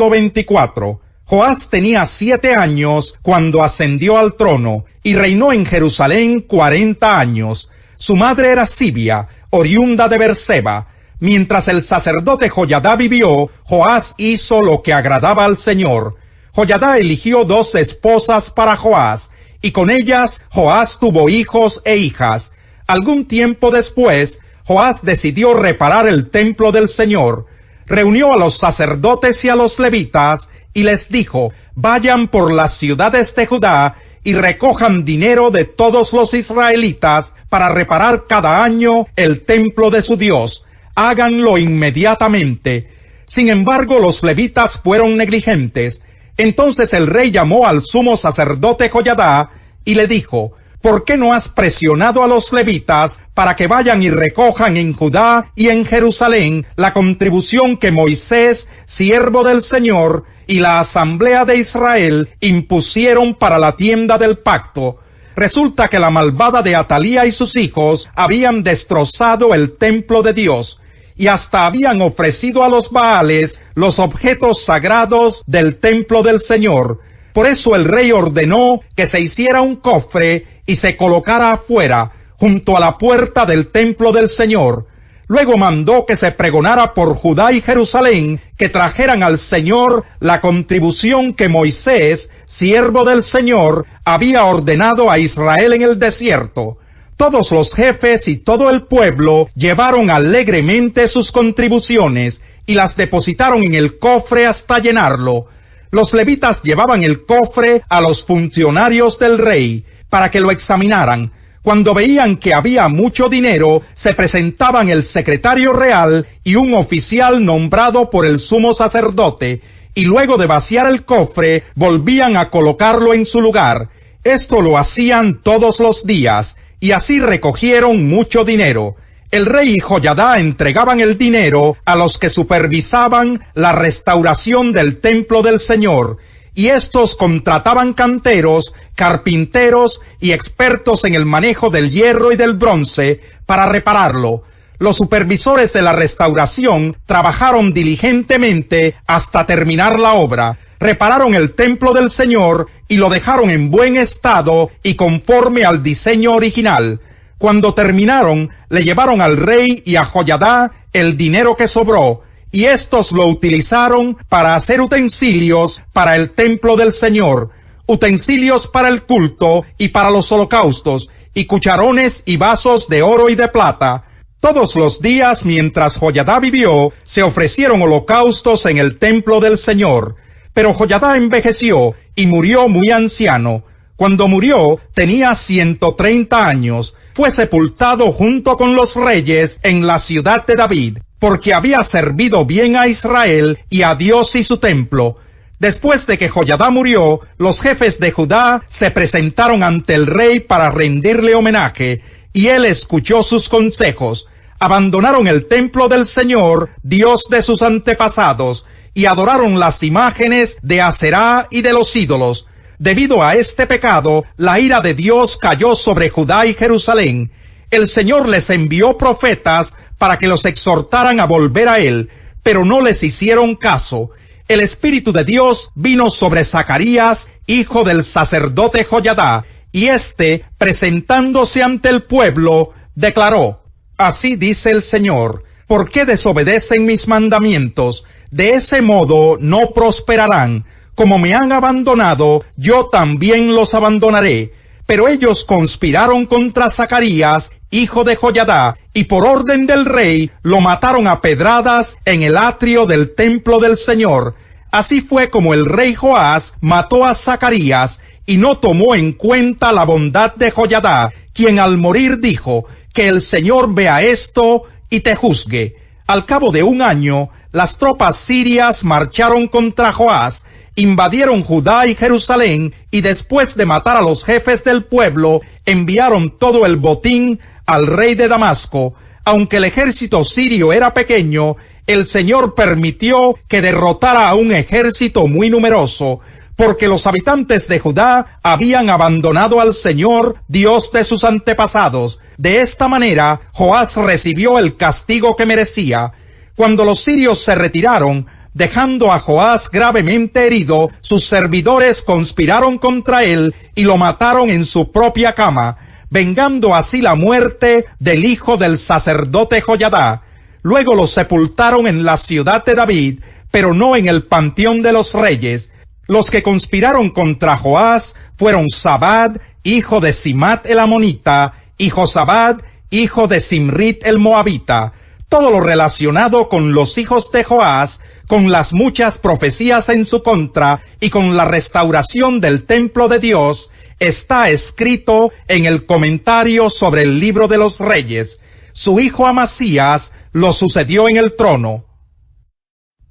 24. Joás tenía 7 años cuando ascendió al trono y reinó en Jerusalén 40 años. Su madre era Sibia, oriunda de Berseba. Mientras el sacerdote Joyadá vivió, Joás hizo lo que agradaba al Señor. Joyadá eligió 2 esposas para Joás, y con ellas Joás tuvo hijos e hijas. Algún tiempo después, Joás decidió reparar el templo del Señor. Reunió a los sacerdotes y a los levitas, y les dijo: vayan por las ciudades de Judá y recojan dinero de todos los israelitas para reparar cada año el templo de su Dios. Háganlo inmediatamente. Sin embargo, los levitas fueron negligentes. Entonces el rey llamó al sumo sacerdote Joyadá y le dijo: ¿por qué no has presionado a los levitas para que vayan y recojan en Judá y en Jerusalén la contribución que Moisés, siervo del Señor, y la asamblea de Israel impusieron para la tienda del pacto? Resulta que la malvada de Atalía y sus hijos habían destrozado el templo de Dios, y hasta habían ofrecido a los Baales los objetos sagrados del templo del Señor. Por eso el rey ordenó que se hiciera un cofre y se colocara afuera, junto a la puerta del templo del Señor. Luego mandó que se pregonara por Judá y Jerusalén que trajeran al Señor la contribución que Moisés, siervo del Señor, había ordenado a Israel en el desierto. Todos los jefes y todo el pueblo llevaron alegremente sus contribuciones y las depositaron en el cofre hasta llenarlo. Los levitas llevaban el cofre a los funcionarios del rey para que lo examinaran. Cuando veían que había mucho dinero, se presentaban el secretario real y un oficial nombrado por el sumo sacerdote, y luego de vaciar el cofre, volvían a colocarlo en su lugar. Esto lo hacían todos los días, y así recogieron mucho dinero. El rey y Joyadá entregaban el dinero a los que supervisaban la restauración del templo del Señor, y estos contrataban canteros, carpinteros y expertos en el manejo del hierro y del bronce para repararlo. Los supervisores de la restauración trabajaron diligentemente hasta terminar la obra. Repararon el templo del Señor y lo dejaron en buen estado y conforme al diseño original. Cuando terminaron, le llevaron al rey y a Joyadá el dinero que sobró, y éstos lo utilizaron para hacer utensilios para el templo del Señor, utensilios para el culto y para los holocaustos, y cucharones y vasos de oro y de plata. Todos los días mientras Joyadá vivió, se ofrecieron holocaustos en el templo del Señor. Pero Joyadá envejeció y murió muy anciano. Cuando murió, tenía 130 años. Fue sepultado junto con los reyes en la ciudad de David, porque había servido bien a Israel y a Dios y su templo. Después de que Joyadá murió, los jefes de Judá se presentaron ante el rey para rendirle homenaje, y él escuchó sus consejos. Abandonaron el templo del Señor, Dios de sus antepasados, y adoraron las imágenes de Aserá y de los ídolos. Debido a este pecado, la ira de Dios cayó sobre Judá y Jerusalén. El Señor les envió profetas para que los exhortaran a volver a Él, pero no les hicieron caso. El Espíritu de Dios vino sobre Zacarías, hijo del sacerdote Joyadá, y éste, presentándose ante el pueblo, declaró: así dice el Señor, ¿por qué desobedecen mis mandamientos? De ese modo no prosperarán. Como me han abandonado, yo también los abandonaré. Pero ellos conspiraron contra Zacarías, hijo de Joyadá, y por orden del rey lo mataron a pedradas en el atrio del templo del Señor. Así fue como el rey Joás mató a Zacarías, y no tomó en cuenta la bondad de Joyadá, quien al morir dijo: que el Señor vea esto y te juzgue. Al cabo de un año, las tropas sirias marcharon contra Joás, invadieron Judá y Jerusalén, y después de matar a los jefes del pueblo, enviaron todo el botín al rey de Damasco. Aunque el ejército sirio era pequeño, el Señor permitió que derrotara a un ejército muy numeroso, porque los habitantes de Judá habían abandonado al Señor, Dios de sus antepasados. De esta manera, Joás recibió el castigo que merecía. Cuando los sirios se retiraron, Dejando a Joás gravemente herido, sus servidores conspiraron contra él y lo mataron en su propia cama, vengando así la muerte del hijo del sacerdote Joiada. Luego lo sepultaron en la ciudad de David, pero no en el panteón de los reyes. Los que conspiraron contra Joás fueron Zabad, hijo de Simat el amonita, y Josabad, hijo de Simrit el moabita. Todo lo relacionado con los hijos de Joás, con las muchas profecías en su contra y con la restauración del templo de Dios, está escrito en el comentario sobre el libro de los reyes. Su hijo Amasías lo sucedió en el trono.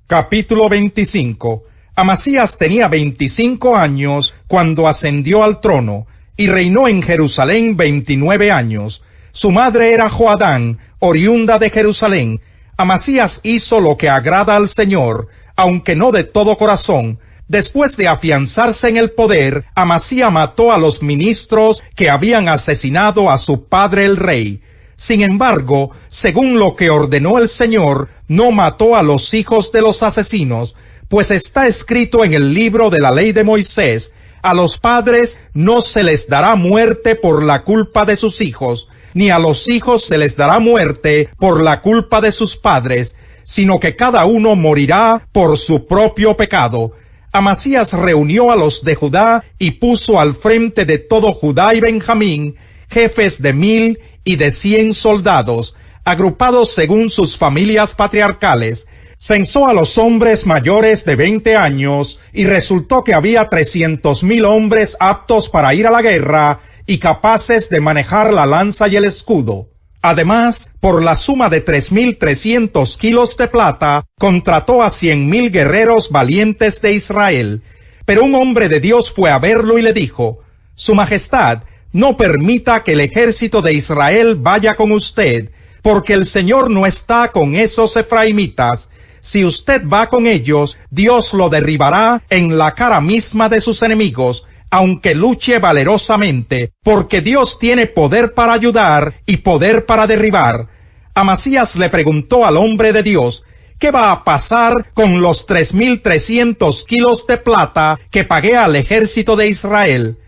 Capítulo 25. Amasías tenía 25 años cuando ascendió al trono, y reinó en Jerusalén 29 años. Su madre era Joadán, oriunda de Jerusalén. Amasías hizo lo que agrada al Señor, aunque no de todo corazón. Después de afianzarse en el poder, Amasías mató a los ministros que habían asesinado a su padre el rey. Sin embargo, según lo que ordenó el Señor, no mató a los hijos de los asesinos, pues está escrito en el libro de la ley de Moisés: a los padres no se les dará muerte por la culpa de sus hijos, ni a los hijos se les dará muerte por la culpa de sus padres, sino que cada uno morirá por su propio pecado. Amasías reunió a los de Judá y puso al frente de todo Judá y Benjamín jefes de 1000 y de 100 soldados, agrupados según sus familias patriarcales. Censó a los hombres mayores de 20 años, y resultó que había 300,000 hombres aptos para ir a la guerra y capaces de manejar la lanza y el escudo. Además, por la suma de 3,300 kilos de plata, contrató a 100,000 guerreros valientes de Israel. Pero un hombre de Dios fue a verlo y le dijo: Su Majestad, no permita que el ejército de Israel vaya con usted, porque el Señor no está con esos efraimitas. Si usted va con ellos, Dios lo derribará en la cara misma de sus enemigos, aunque luche valerosamente, porque Dios tiene poder para ayudar y poder para derribar. Amasías le preguntó al hombre de Dios: ¿qué va a pasar con los 3,300 kilos de plata que pagué al ejército de Israel?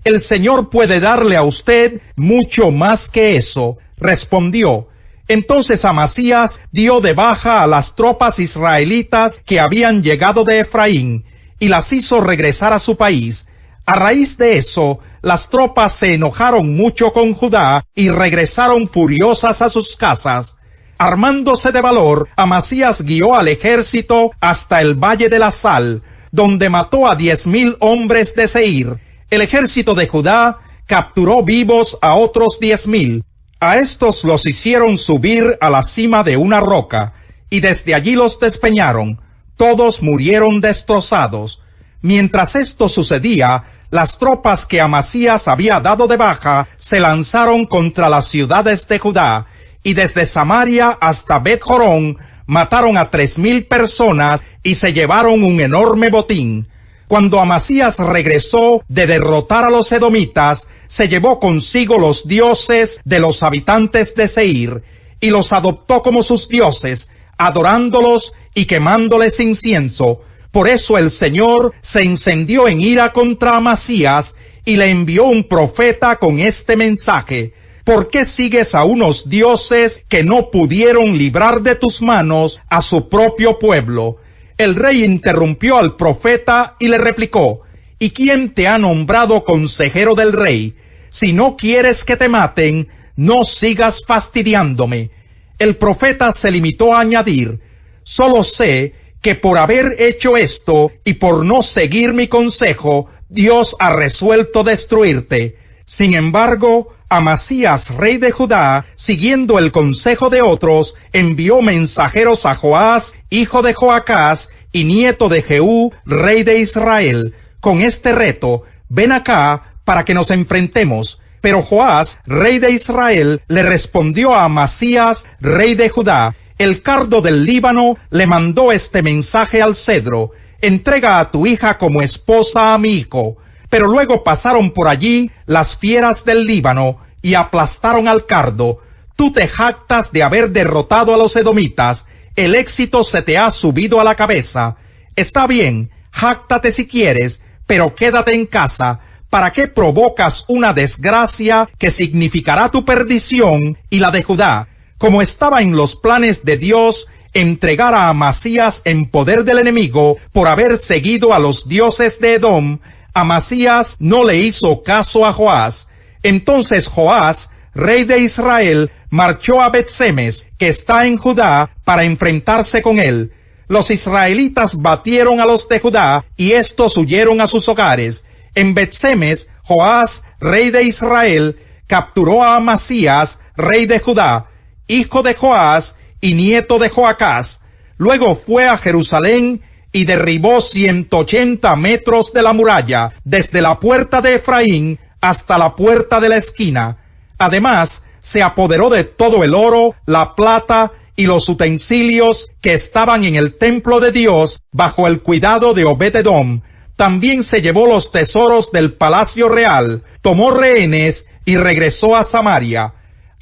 El Señor puede darle a usted mucho más que eso, respondió. Entonces Amasías dio de baja a las tropas israelitas que habían llegado de Efraín, y las hizo regresar a su país. A raíz de eso, las tropas se enojaron mucho con Judá y regresaron furiosas a sus casas. Armándose de valor, Amasías guió al ejército hasta el Valle de la Sal, donde mató a 10,000 hombres de Seir. El ejército de Judá capturó vivos a otros 10,000. A estos los hicieron subir a la cima de una roca, y desde allí los despeñaron. Todos murieron destrozados. Mientras esto sucedía, las tropas que Amasías había dado de baja se lanzaron contra las ciudades de Judá, y desde Samaria hasta Bet-Jorón mataron a 3,000 personas y se llevaron un enorme botín. Cuando Amasías regresó de derrotar a los edomitas, se llevó consigo los dioses de los habitantes de Seir, y los adoptó como sus dioses, adorándolos y quemándoles incienso. Por eso el Señor se encendió en ira contra Amasías, y le envió un profeta con este mensaje: ¿por qué sigues a unos dioses que no pudieron librar de tus manos a su propio pueblo? El rey interrumpió al profeta y le replicó: ¿y quién te ha nombrado consejero del rey? Si no quieres que te maten, no sigas fastidiándome. El profeta se limitó a añadir: solo sé que por haber hecho esto y por no seguir mi consejo, Dios ha resuelto destruirte. Sin embargo, Amasías, rey de Judá, siguiendo el consejo de otros, envió mensajeros a Joás, hijo de Joacás, y nieto de Jehú, rey de Israel, con este reto: ven acá para que nos enfrentemos. Pero Joás, rey de Israel, le respondió a Amasías, rey de Judá: el cardo del Líbano le mandó este mensaje al cedro: entrega a tu hija como esposa a mi hijo. Pero luego pasaron por allí las fieras del Líbano y aplastaron al cardo. Tú te jactas de haber derrotado a los edomitas. el éxito se te ha subido a la cabeza. Está bien, jáctate si quieres, pero quédate en casa. ¿Para qué provocas una desgracia que significará tu perdición y la de Judá? Como estaba en los planes de Dios entregar a Amasías en poder del enemigo por haber seguido a los dioses de Edom, Amasías no le hizo caso a Joás. Entonces Joás, rey de Israel, marchó a Bet-Semes, que está en Judá, para enfrentarse con él. Los israelitas batieron a los de Judá, y estos huyeron a sus hogares. En Bet-Semes, Joás, rey de Israel, capturó a Amasías, rey de Judá, hijo de Joás y nieto de Joacás. Luego fue a Jerusalén y derribó 180 metros de la muralla, desde la puerta de Efraín hasta la puerta de la esquina. Además, se apoderó de todo el oro, la plata y los utensilios que estaban en el templo de Dios bajo el cuidado de Obed-Edom. También se llevó los tesoros del palacio real, tomó rehenes y regresó a Samaria.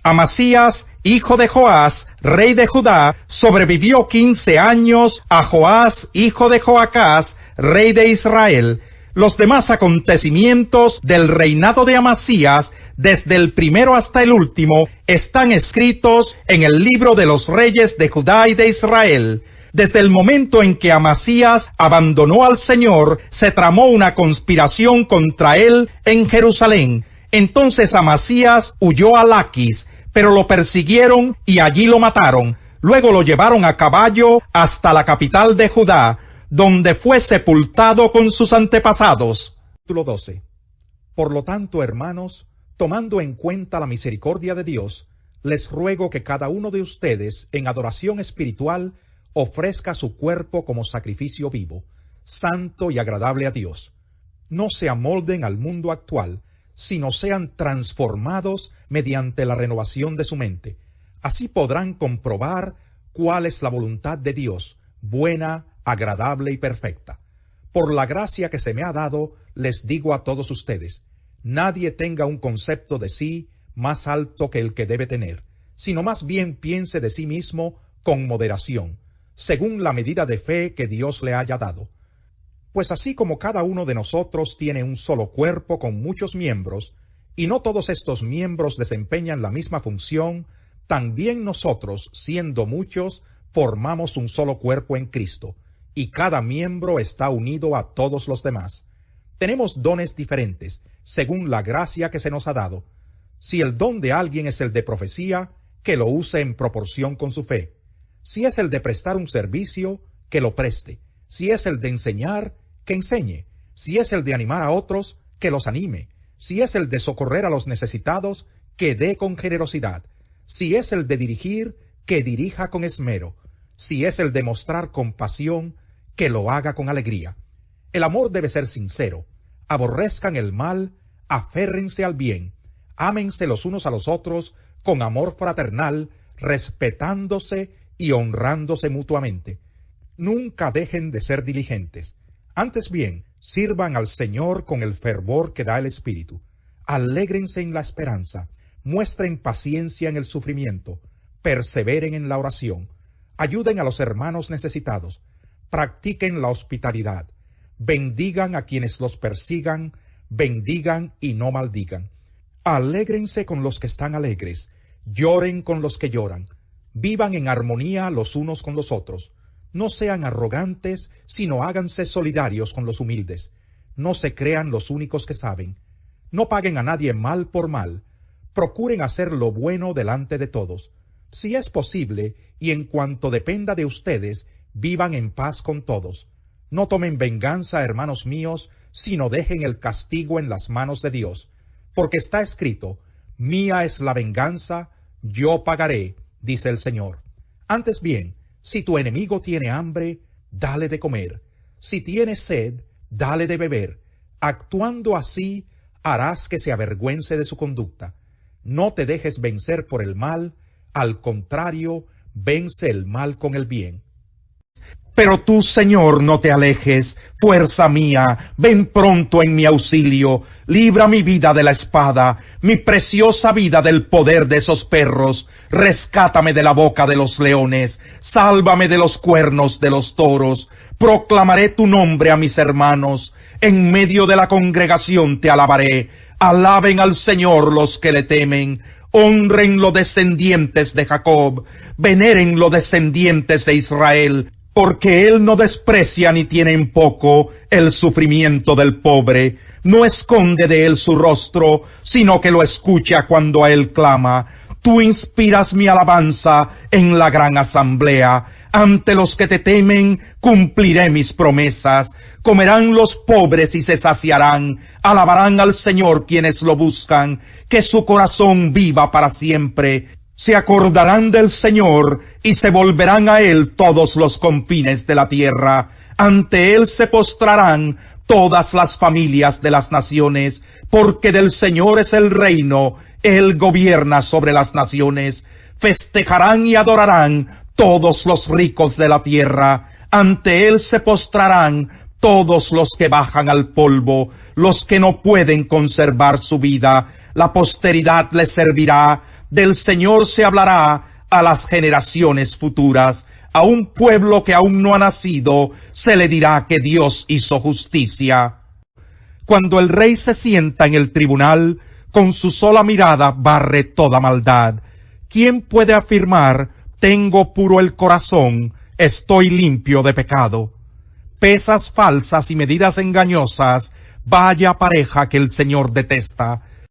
Amasías, hijo de Joás, rey de Judá, sobrevivió 15 años a Joás, hijo de Joacás, rey de Israel. Los demás acontecimientos del reinado de Amasías, desde el primero hasta el último, están escritos en el libro de los reyes de Judá y de Israel. Desde el momento en que Amasías abandonó al Señor, se tramó una conspiración contra él en Jerusalén. Entonces Amasías huyó a Laquis, pero lo persiguieron y allí lo mataron. Luego lo llevaron a caballo hasta la capital de Judá, donde fue sepultado con sus antepasados. Capítulo 12. Por lo tanto, hermanos, tomando en cuenta la misericordia de Dios, les ruego que cada uno de ustedes, en adoración espiritual, ofrezca su cuerpo como sacrificio vivo, santo y agradable a Dios. No se amolden al mundo actual, sino sean transformados mediante la renovación de su mente. Así podrán comprobar cuál es la voluntad de Dios, buena, agradable y perfecta. Por la gracia que se me ha dado, les digo a todos ustedes, nadie tenga un concepto de sí más alto que el que debe tener, sino más bien piense de sí mismo con moderación, según la medida de fe que Dios le haya dado. Pues así como cada uno de nosotros tiene un solo cuerpo con muchos miembros, y no todos estos miembros desempeñan la misma función, también nosotros, siendo muchos, formamos un solo cuerpo en Cristo, y cada miembro está unido a todos los demás. Tenemos dones diferentes, según la gracia que se nos ha dado. Si el don de alguien es el de profecía, que lo use en proporción con su fe. Si es el de prestar un servicio, que lo preste. Si es el de enseñar, que enseñe. Si es el de animar a otros, que los anime. Si es el de socorrer a los necesitados, que dé con generosidad. Si es el de dirigir, que dirija con esmero. Si es el de mostrar compasión, que lo haga con alegría. El amor debe ser sincero. Aborrezcan el mal, aférrense al bien. Ámense los unos a los otros con amor fraternal, respetándose y honrándose mutuamente. Nunca dejen de ser diligentes. Antes bien, sirvan al Señor con el fervor que da el Espíritu. Alégrense en la esperanza, muestren paciencia en el sufrimiento, perseveren en la oración, ayuden a los hermanos necesitados, practiquen la hospitalidad, bendigan a quienes los persigan, bendigan y no maldigan. Alégrense con los que están alegres, lloren con los que lloran, vivan en armonía los unos con los otros. No sean arrogantes, sino háganse solidarios con los humildes. No se crean los únicos que saben. No paguen a nadie mal por mal. Procuren hacer lo bueno delante de todos. Si es posible, y en cuanto dependa de ustedes, vivan en paz con todos. No tomen venganza, hermanos míos, sino dejen el castigo en las manos de Dios. Porque está escrito, mía es la venganza, yo pagaré, dice el Señor. Antes bien, si tu enemigo tiene hambre, dale de comer. Si tiene sed, dale de beber. Actuando así, harás que se avergüence de su conducta. No te dejes vencer por el mal, al contrario, vence el mal con el bien. Pero tú, Señor, no te alejes, fuerza mía, ven pronto en mi auxilio, libra mi vida de la espada, mi preciosa vida del poder de esos perros, rescátame de la boca de los leones, sálvame de los cuernos de los toros, proclamaré tu nombre a mis hermanos, en medio de la congregación te alabaré, alaben al Señor los que le temen, honren los descendientes de Jacob, veneren los descendientes de Israel, porque él no desprecia ni tiene en poco el sufrimiento del pobre, no esconde de él su rostro, sino que lo escucha cuando a él clama. Tú inspiras mi alabanza en la gran asamblea. Ante los que te temen cumpliré mis promesas. Comerán los pobres y se saciarán. Alabarán al Señor quienes lo buscan. Que su corazón viva para siempre. Se acordarán del Señor y se volverán a Él todos los confines de la tierra. Ante Él se postrarán todas las familias de las naciones, porque del Señor es el reino, Él gobierna sobre las naciones. Festejarán y adorarán todos los ricos de la tierra. Ante Él se postrarán todos los que bajan al polvo, los que no pueden conservar su vida. La posteridad les servirá. Del Señor se hablará a las generaciones futuras. A un pueblo que aún no ha nacido se le dirá que Dios hizo justicia. Cuando el rey se sienta en el tribunal, con su sola mirada barre toda maldad. ¿Quién puede afirmar, tengo puro el corazón, estoy limpio de pecado? Pesas falsas y medidas engañosas, vaya pareja que el Señor detesta.